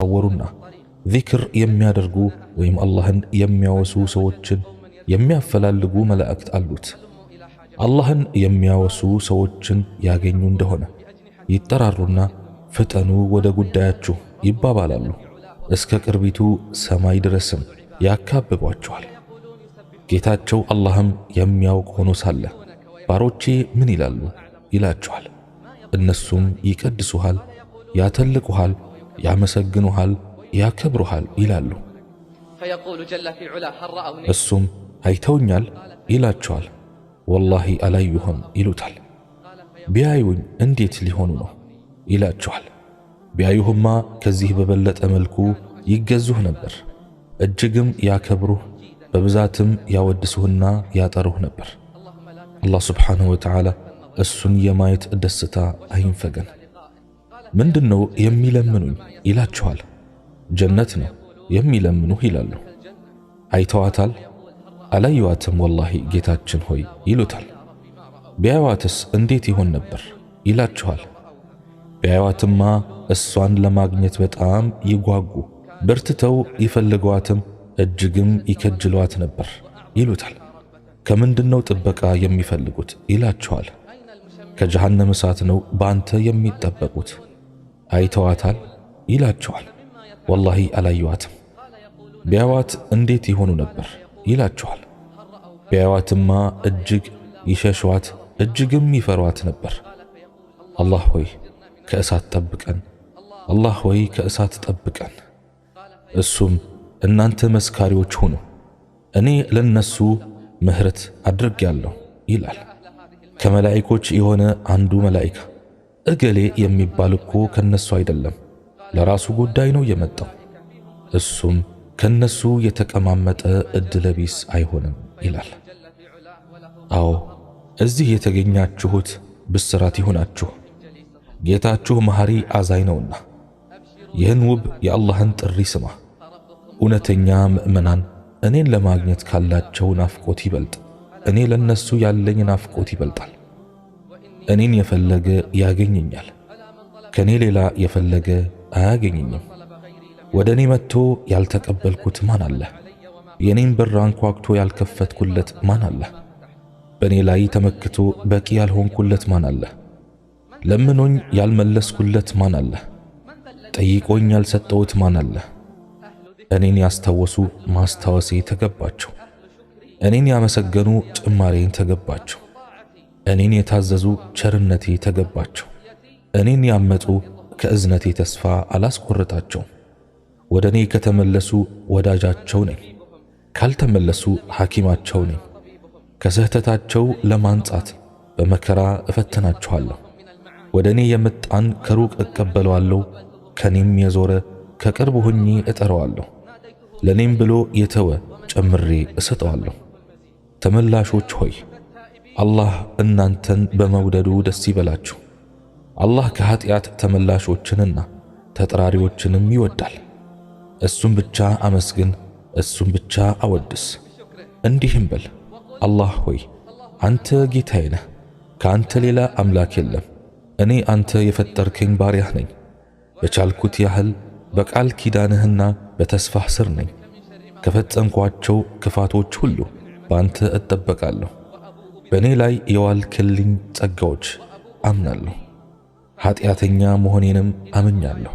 ወሩና ዚክር የሚያደርጉ ወይም አላህን የሚያወሱ ሰዎችን የሚያፈላልጉ መላእክት አሉት። አላህን የሚያወሱ ሰዎችን ያገኙ እንደሆነ ይጠራሩና ፍጠኑ ወደ ጉዳያችሁ ይባባላሉ። እስከ ቅርቢቱ ሰማይ ድረስም ያካብቧቸዋል። ጌታቸው አላህም የሚያውቅ ሆኖ ሳለ ባሮቼ ምን ይላሉ ይላቸዋል። እነሱም ይቀድሱሃል፣ ያተልቁሃል፣ ያመሰግኑሃል፣ ያከብሩሃል ይላሉ። እሱም አይተውኛል ይላቸዋል። ወላሂ አላዩህም ይሉታል። ቢያዩኝ እንዴት ሊሆኑ ነው ይላቸዋል። ቢያዩህማ ከዚህ በበለጠ መልኩ ይገዙህ ነበር፣ እጅግም ያከብሩህ፣ በብዛትም ያወድሱህና ያጠሩህ ነበር። አላህ ስብሓንሁ ወተዓላ እሱን የማየት ደስታ አይንፈገን። ምንድነው የሚለምኑኝ ይላቸዋል። ጀነት ነው የሚለምኑህ ይላሉ። አይተዋታል? አላዩዋትም ወላሂ ጌታችን ሆይ ይሉታል። ቢያዩዋትስ እንዴት ይሆን ነበር ይላቸዋል። ቢያዩዋትማ እሷን ለማግኘት በጣም ይጓጉ፣ በርትተው ይፈልገዋትም፣ እጅግም ይከጅሏት ነበር ይሉታል። ከምንድነው ጥበቃ የሚፈልጉት ይላቸዋል። ከጀሃነም እሳት ነው ባንተ የሚጠበቁት። አይተዋታል ይላቸዋል። ወላሂ አላዩዋትም። ቢያዩዋት እንዴት ይሆኑ ነበር ይላቸዋል። ቢያዩዋትማ እጅግ ይሸሿት፣ እጅግም ይፈሯት ነበር። አላህ ሆይ ከእሳት ጠብቀን፣ አላህ ሆይ ከእሳት ጠብቀን። እሱም እናንተ መስካሪዎች ሁኑ፣ እኔ ለነሱ ምህረት አድርጌያለሁ ይላል። ከመላእክቶች የሆነ አንዱ መላእክት እገሌ የሚባል እኮ ከነሱ አይደለም፣ ለራሱ ጉዳይ ነው የመጣው፣ እሱም ከነሱ የተቀማመጠ እድለቢስ አይሆንም ይላል። አዎ እዚህ የተገኛችሁት ብስራት ይሁናችሁ፣ ጌታችሁ መሐሪ አዛኝ ነውና። ይህን ውብ የአላህን ጥሪ ስማ። እውነተኛ ምእመናን እኔን ለማግኘት ካላቸው ናፍቆት ይበልጥ እኔ ለነሱ ያለኝ ናፍቆት ይበልጣል። እኔን የፈለገ ያገኘኛል፣ ከኔ ሌላ የፈለገ አያገኘኝም። ወደ እኔ መጥቶ ያልተቀበልኩት ማን አለ? የኔን በር አንኳኩቶ ያልከፈትኩለት ማን አለ? በእኔ ላይ ተመክቶ በቂ ያልሆንኩለት ማን አለ? ለምኖኝ ያልመለስኩለት ማን አለ? ጠይቆኝ ያልሰጠሁት ማን አለ? እኔን ያስታወሱ ማስታወሴ ተገባቸው፣ እኔን ያመሰገኑ ጭማሬን ተገባቸው፣ እኔን የታዘዙ ቸርነቴ ተገባቸው፣ እኔን ያመጡ ከእዝነቴ ተስፋ አላስቆርጣቸው። ወደ እኔ ከተመለሱ ወዳጃቸው ነኝ፣ ካልተመለሱ ሐኪማቸው ነኝ። ከስህተታቸው ለማንጻት በመከራ እፈትናቸዋለሁ። ወደ እኔ የመጣን ከሩቅ እቀበለዋለሁ፣ ከኔም የዞረ ከቅርብ ሆኜ እጠራዋለሁ። ለኔም ብሎ የተወ ጨምሬ እሰጠዋለሁ። ተመላሾች ሆይ አላህ እናንተን በመውደዱ ደስ ይበላችሁ። አላህ ከኃጢአት ተመላሾችንና ተጠራሪዎችንም ይወዳል። እሱም ብቻ አመስግን፣ እሱም ብቻ አወድስ። እንዲህም በል አላህ ሆይ አንተ ጌታዬ ነህ፣ ከአንተ ሌላ አምላክ የለም። እኔ አንተ የፈጠርከኝ ባሪያህ ነኝ። በቻልኩት ያህል በቃል ኪዳንህና በተስፋህ ስር ነኝ። ከፈጸምኳቸው ክፋቶች ሁሉ በአንተ እጠበቃለሁ። በእኔ ላይ የዋልክልኝ ጸጋዎች አምናለሁ። ኃጢአተኛ መሆኔንም አምኛለሁ።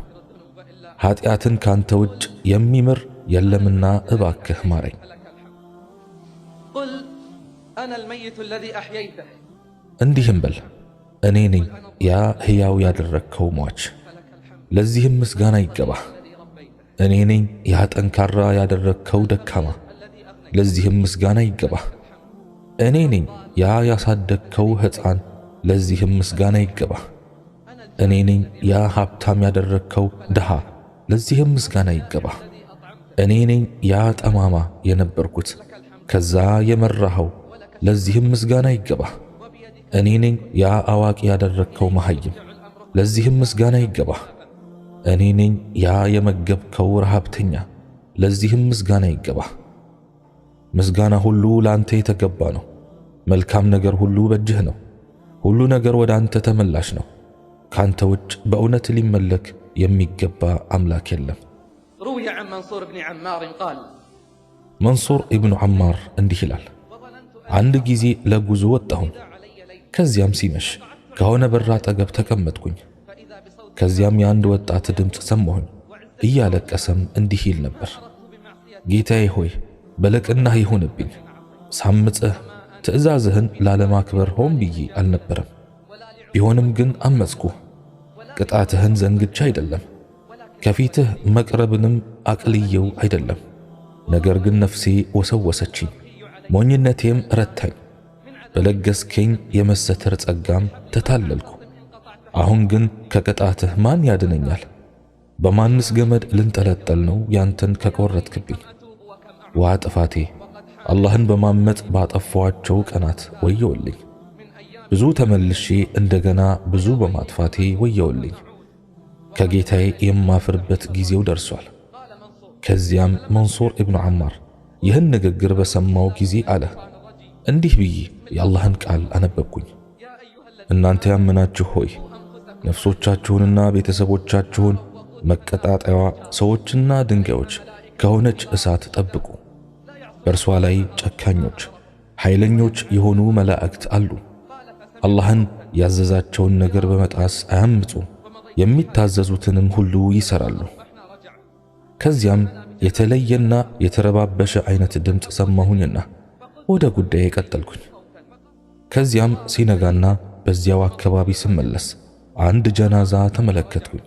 ኃጢአትን ካንተ ውጭ የሚምር የለምና እባክህ ማረኝ። እንዲህም በል እኔ ነኝ ያ ሕያው ያደረግከው ሟች፣ ለዚህም ምስጋና ይገባህ። እኔ ነኝ ያ ጠንካራ ያደረግከው ደካማ፣ ለዚህም ምስጋና ይገባህ። እኔ ነኝ ያ ያሳደግከው ሕፃን፣ ለዚህም ምስጋና ይገባህ። እኔ ነኝ ያ ሀብታም ያደረግከው ድሃ፣ ለዚህም ምስጋና ይገባህ። እኔ ነኝ ያ ጠማማ የነበርኩት ከዛ የመራኸው፣ ለዚህም ምስጋና ይገባህ። እኔ ነኝ ያ አዋቂ ያደረግከው መሐይም፣ ለዚህም ምስጋና ይገባህ። እኔ ነኝ ያ የመገብከው ረሃብተኛ፣ ለዚህም ምስጋና ይገባህ። ምስጋና ሁሉ ለአንተ የተገባ ነው። መልካም ነገር ሁሉ በእጅህ ነው። ሁሉ ነገር ወደ አንተ ተመላሽ ነው። ካንተ ውጭ በእውነት ሊመለክ የሚገባ አምላክ የለም። روي عن منصور بن عمار قال መንሱር ኢብኑ ዐማር እንዲህ ይላል፣ አንድ ጊዜ ለጉዞ ወጣሁኝ። ከዚያም ሲመሽ ከሆነ በር አጠገብ ተቀመጥኩኝ። ከዚያም የአንድ ወጣት ድምፅ ሰማሁኝ። እያለቀሰም እንዲህ ይል ነበር፣ ጌታዬ ሆይ በለቅናህ ይሁንብኝ፣ ሳምጽህ ትእዛዝህን ላለማክበር ሆን ብዬ አልነበረም። ቢሆንም ግን አመጽኩህ። ቅጣትህን ዘንግቼ አይደለም፣ ከፊትህ መቅረብንም አቅልየው አይደለም። ነገር ግን ነፍሴ ወሰወሰችኝ፣ ሞኝነቴም ረታኝ። በለገስከኝ የመሰተር ጸጋም ተታለልኩ። አሁን ግን ከቅጣትህ ማን ያድነኛል? በማንስ ገመድ ልንጠለጠል ነው ያንተን ከቆረጥክብኝ? ዋ ጥፋቴ! አላህን በማመጽ ባጠፋዋቸው ቀናት ወየውልኝ። ብዙ ተመልሼ እንደገና ብዙ በማጥፋቴ ወየውልኝ። ከጌታዬ የማፍርበት ጊዜው ደርሷል። ከዚያም መንሱር ኢብኑ ዐማር ይህን ንግግር በሰማው ጊዜ አለ፣ እንዲህ ብዬ የአላህን ቃል አነበብኩኝ። እናንተ ያመናችሁ ሆይ ነፍሶቻችሁንና ቤተሰቦቻችሁን መቀጣጠያዋ ሰዎችና ድንጋዮች ከሆነች እሳት ጠብቁ። በእርሷ ላይ ጨካኞች ኃይለኞች የሆኑ መላእክት አሉ። አላህን ያዘዛቸውን ነገር በመጣስ አያምፁ፣ የሚታዘዙትንም ሁሉ ይሰራሉ። ከዚያም የተለየና የተረባበሸ አይነት ድምፅ ሰማሁኝና ወደ ጉዳዬ ቀጠልኩኝ። ከዚያም ሲነጋና በዚያው አካባቢ ስመለስ አንድ ጀናዛ ተመለከትኩኝ።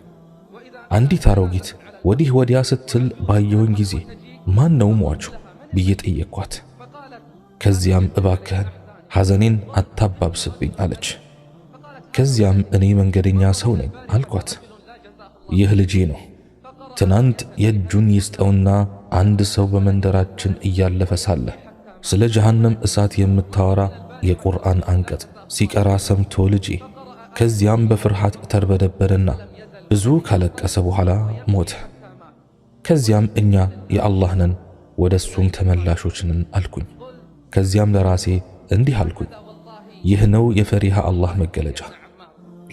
አንዲት አሮጊት ወዲህ ወዲያ ስትል ባየሁኝ ጊዜ ማን ነው ሟቹ ብዬ ጠየቅኳት። ከዚያም እባክህን ሐዘኔን አታባብስብኝ አለች። ከዚያም እኔ መንገደኛ ሰው ነኝ አልኳት። ይህ ልጄ ነው። ትናንት የእጁን ይስጠውና አንድ ሰው በመንደራችን እያለፈ ሳለ ስለ ጀሃነም እሳት የምታወራ የቁርአን አንቀጽ ሲቀራ ሰምቶ ልጄ ከዚያም በፍርሃት ተርበደበደና ብዙ ካለቀሰ በኋላ ሞተ። ከዚያም እኛ የአላህ ነን ወደሱም ተመላሾች ነን አልኩኝ። ከዚያም ለራሴ እንዲህ አልኩኝ፣ ይህ ነው የፈሪሃ አላህ መገለጫ።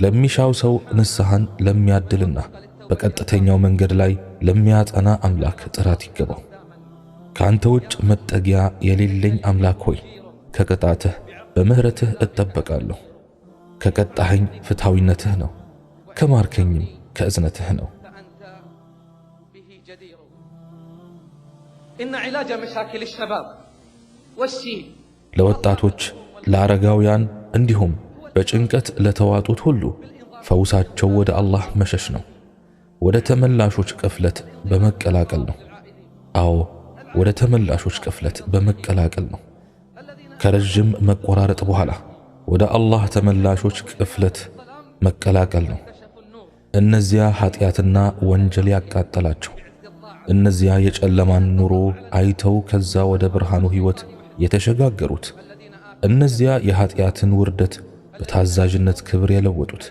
ለሚሻው ሰው ንስሐን ለሚያድልና በቀጥተኛው መንገድ ላይ ለሚያጸና አምላክ ጥራት ይገባው። ካንተ ውጭ መጠጊያ የሌለኝ አምላክ ሆይ ከቅጣትህ በምህረትህ እጠበቃለሁ። ከቀጣኸኝ ፍትሃዊነትህ ነው፣ ከማርከኝም ከእዝነትህ ነው። ለወጣቶች ለአረጋውያን እንዲሁም በጭንቀት ለተዋጡት ሁሉ ፈውሳቸው ወደ አላህ መሸሽ ነው። ወደ ተመላሾች ቅፍለት በመቀላቀል ነው። አዎ ወደ ተመላሾች ቅፍለት በመቀላቀል ነው። ከረጅም መቆራረጥ በኋላ ወደ አላህ ተመላሾች ቅፍለት መቀላቀል ነው። እነዚያ ኃጢአትና ወንጀል ያቃጠላቸው፣ እነዚያ የጨለማን ኑሮ አይተው ከዛ ወደ ብርሃኑ ሕይወት የተሸጋገሩት፣ እነዚያ የኃጢአትን ውርደት በታዛዥነት ክብር የለወጡት፣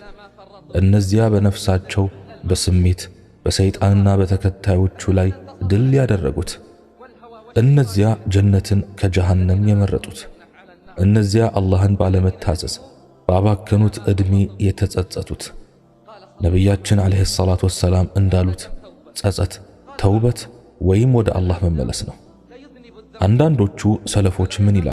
እነዚያ በነፍሳቸው በስሜት በሰይጣንና በተከታዮቹ ላይ ድል ያደረጉት፣ እነዚያ ጀነትን ከጀሃነም የመረጡት፣ እነዚያ አላህን ባለመታዘዝ ባባከኑት ዕድሜ የተጸጸቱት። ነቢያችን ዓለይሂ ሰላቱ ወሰላም እንዳሉት ጸጸት ተውበት ወይም ወደ አላህ መመለስ ነው። አንዳንዶቹ ሰለፎች ምን ይላሉ?